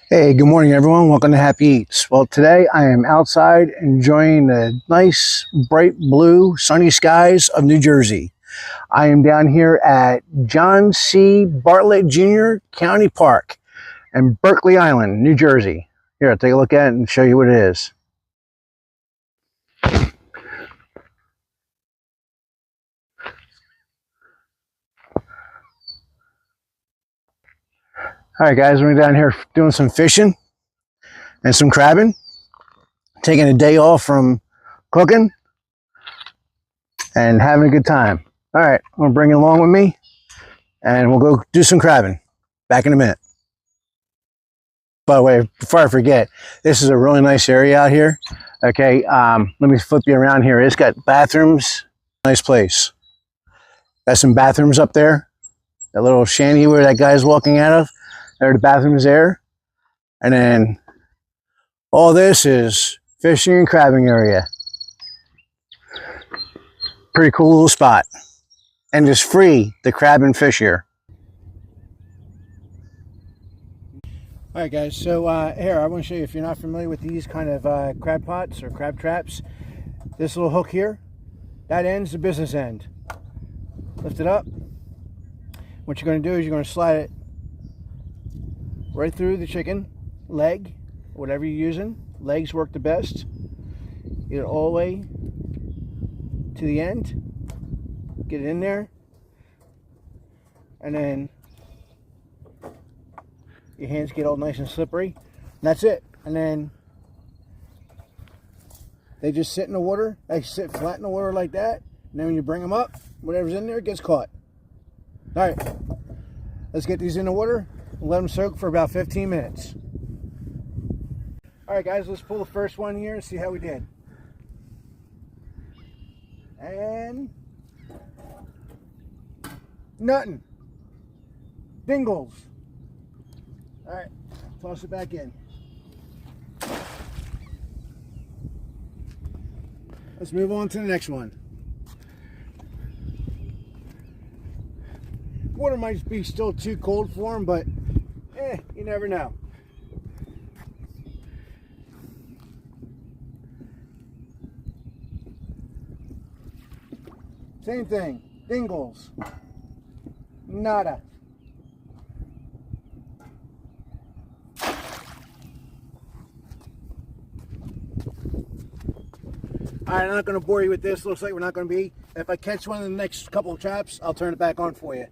Hey, good morning, everyone. Welcome to Happy Eats. Well, today I am outside enjoying the nice, bright blue, sunny skies of New Jersey. I am down here at John C. Bartlett Jr. County Park in Berkeley Island, New Jersey. Here, I'll take a look at it and show you what it is. All right, guys, we're down here doing some fishing and some crabbing, taking a day off from cooking and having a good time. All right, I'm gonna bring it along with me and we'll go do some crabbing. Back in a minute. By the way, before I forget, this is a really nice area out here. Okay, let me flip you around here. It's got bathrooms, nice place. Got some bathrooms up there. That little shanty where that guy's walking out of, there are the bathrooms there. And then all this is fishing and crabbing area. Pretty cool little spot. And it's free to crab and fish here. All right, guys, so here, I want to show you, if you're not familiar with these kind of crab pots or crab traps, this little hook here, that ends the business end. Lift it up. What you're going to do is you're going to slide it right through the chicken leg, whatever you're using. Legs work the best. Get it all the way to the end. Get it in there. And then your hands get all nice and slippery. And that's it. And then they just sit in the water. They sit flat in the water like that. And then when you bring them up, whatever's in there gets caught. All right, let's get these in the water and let them soak for about 15 minutes. All right, guys, let's pull the first one here and see how we did. And nothing. Dingles. All right, toss it back in. Let's move on to the next one. Water might be still too cold for them, but you never know. Same thing, dingles, nada. All right, I'm not going to bore you with this. Looks like we're not going to be. If I catch one in the next couple of traps, I'll turn it back on for you.